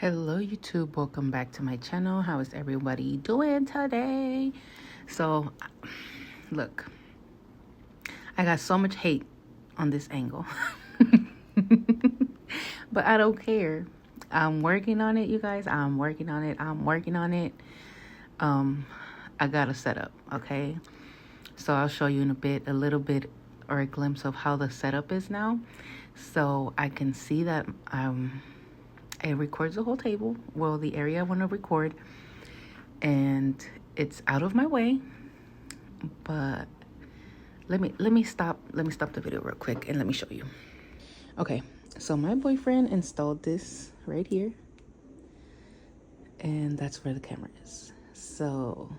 Hello YouTube, welcome back to my channel. How is everybody doing today? So look, I got so much hate on this angle but I don't care. I'm working on it, you guys. I'm working on it. I got a setup, okay? So I'll show you in a little bit or a glimpse of how the setup is now, so I can see that it records the whole table, well, the area I want to record, and it's out of my way. But let me stop the video real quick and let me show you. Okay, so my boyfriend installed this right here, and that's where the camera is. So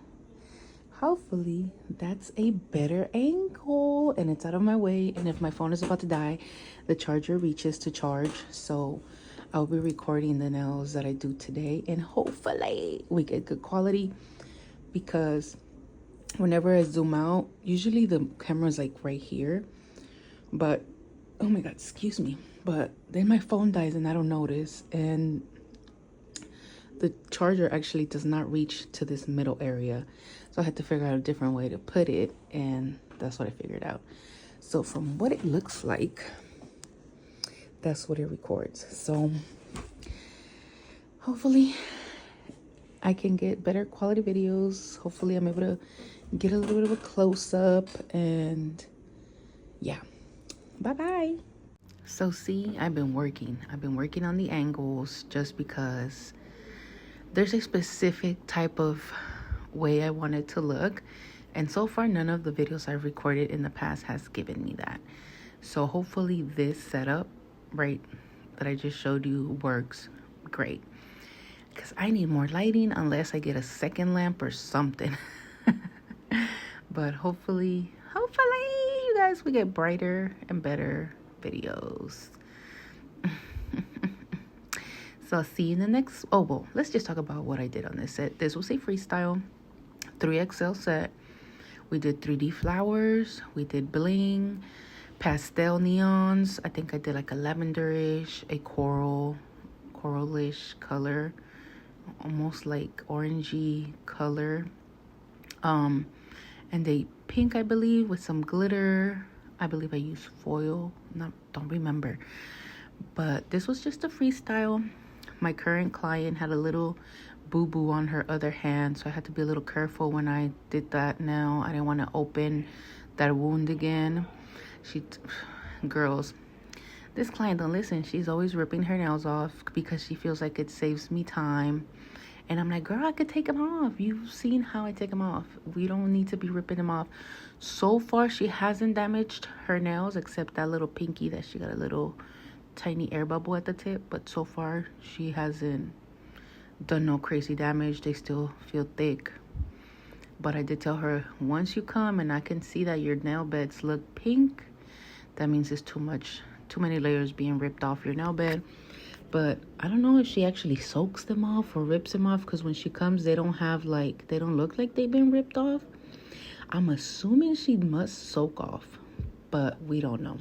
hopefully that's a better angle and it's out of my way, and if my phone is about to die, the charger reaches to charge. So I'll be recording the nails that I do today, and hopefully we get good quality, because whenever I zoom out, usually the camera's like right here, but oh my god, excuse me, but then my phone dies and I don't notice, and the charger actually does not reach to this middle area. So I had to figure out a different way to put it, and that's what I figured out. So from what it looks like, that's what it records. So hopefully I can get better quality videos. Hopefully I'm able to get a little bit of a close-up, and yeah, bye-bye. So see, I've been working on the angles, just because there's a specific type of way I want it to look, and so far none of the videos I've recorded in the past has given me that. So hopefully this setup right that I just showed you works great, because I need more lighting, unless I get a second lamp or something. But hopefully you guys, we get brighter and better videos. So I'll see you in the next. Oh well, let's just talk about what I did on this set. This was a freestyle 3XL set. We did 3D flowers, we did bling, pastel neons. I think I did like a lavenderish, a coralish color, almost like orangey color, and a pink, I believe, with some glitter. I believe I used foil, don't remember, but this was just a freestyle. My current client had a little boo-boo on her other hand, so I had to be a little careful when I did that. Now I didn't want to open that wound again. Girls, this client don't listen. She's always ripping her nails off because she feels like it saves me time, and I'm like, girl, I could take them off. You've seen how I take them off. We don't need to be ripping them off. So far she hasn't damaged her nails, except that little pinky that she got a little tiny air bubble at the tip, but so far she hasn't done no crazy damage. They still feel thick. But I did tell her, once you come and I can see that your nail beds look pink, that means it's too many layers being ripped off your nail bed. But I don't know if she actually soaks them off or rips them off, because when she comes, they don't look like they've been ripped off. I'm assuming she must soak off, but we don't know.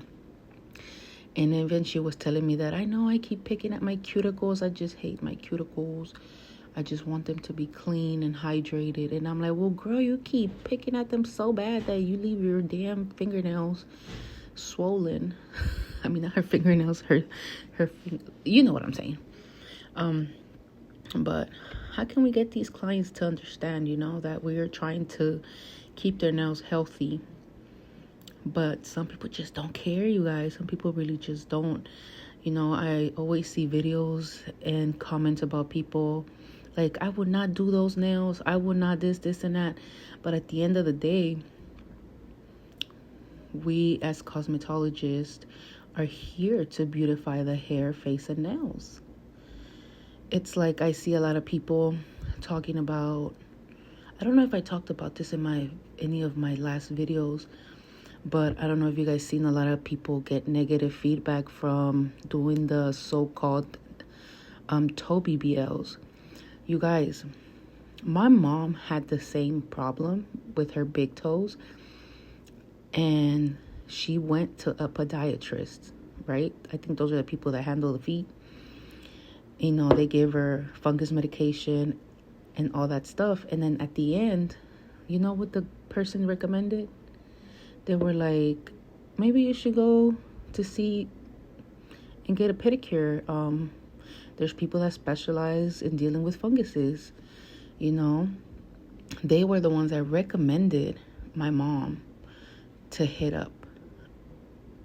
And then she was telling me that, I know I keep picking at my cuticles. I just hate my cuticles. I just want them to be clean and hydrated. And I'm like, well, girl, you keep picking at them so bad that you leave your damn fingernails swollen. I mean, not her fingernails, her you know what I'm saying. But how can we get these clients to understand, that we are trying to keep their nails healthy? But some people just don't care, you guys. Some people really just don't. I always see videos and comments about people like, I would not do those nails. I would not this, and that. But at the end of the day, we as cosmetologists are here to beautify the hair, face, and nails. It's like I see a lot of people talking about, I don't know if I talked about this in any of my last videos, but I don't know if you guys seen a lot of people get negative feedback from doing the so-called toe BBLs. You guys, my mom had the same problem with her big toes, and she went to a podiatrist, right? I think those are the people that handle the feet. You know, they gave her fungus medication and all that stuff. And then at the end, you know what the person recommended? They were like, maybe you should go to see and get a pedicure. There's people that specialize in dealing with funguses. You know, they were the ones that recommended my mom to hit up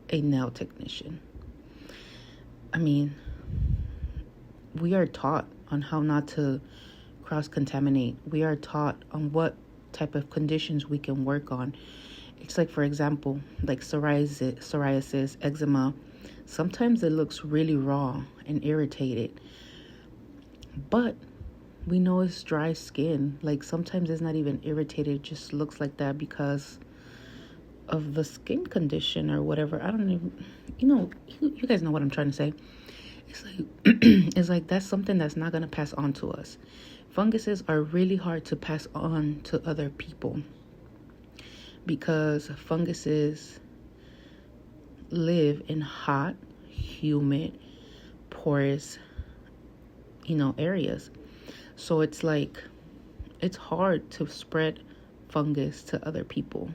a nail technician. I mean, we are taught on how not to cross-contaminate. We are taught on what type of conditions we can work on. It's like, for example, like psoriasis, eczema. Sometimes it looks really raw and irritated, but we know it's dry skin. Like sometimes it's not even irritated, it just looks like that because of the skin condition or whatever. I don't even, you guys know what I'm trying to say. It's like it's like that's something that's not going to pass on to us. Funguses are really hard to pass on to other people because funguses live in hot, humid, porous, areas. So it's like it's hard to spread fungus to other people.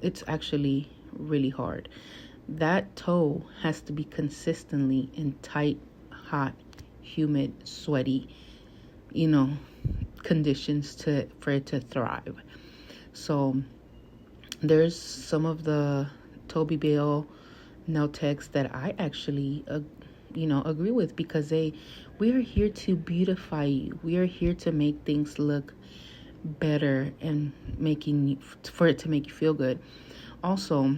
It's actually really hard. That toe has to be consistently in tight, hot, humid, sweaty, conditions for it to thrive. So there's some of the Toby Bale nail techs that I actually, agree with because we are here to beautify you. We are here to make things look better and for it to make you feel good. Also,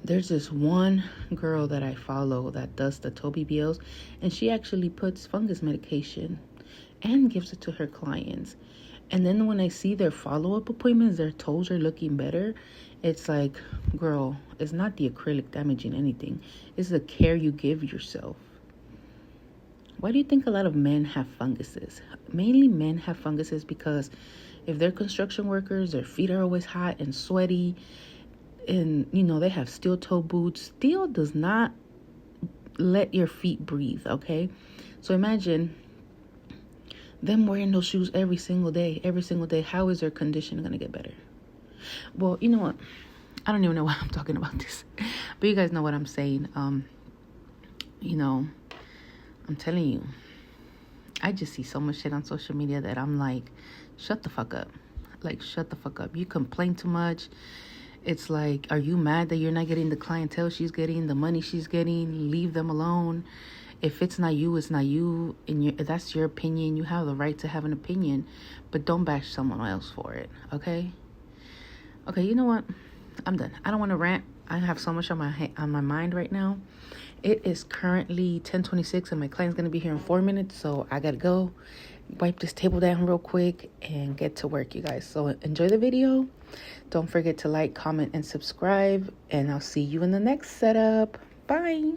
there's this one girl that I follow that does the Toby Bales, and she actually puts fungus medication and gives it to her clients. And then when I see their follow-up appointments, their toes are looking better. It's like, girl, it's not the acrylic damaging anything. It's the care you give yourself. Why do you think a lot of men have funguses? Mainly men have funguses because if they're construction workers, their feet are always hot and sweaty. And, they have steel toe boots. Steel does not let your feet breathe, okay? So imagine them wearing those shoes every single day. How is their condition going to get better? Well, you know what? I don't even know why I'm talking about this. But you guys know what I'm saying. I'm telling you, I just see so much shit on social media that I'm like, shut the fuck up. Like, shut the fuck up. You complain too much. It's like, are you mad that you're not getting the clientele she's getting, the money she's getting? Leave them alone. If it's not you, it's not you. And that's your opinion. You have the right to have an opinion. But don't bash someone else for it, okay? Okay, you know what? I'm done. I don't want to rant. I have so much on my mind right now. It is currently 10:26 and my client's going to be here in 4 minutes. So I got to go wipe this table down real quick and get to work, you guys. So enjoy the video. Don't forget to like, comment, and subscribe. And I'll see you in the next setup. Bye.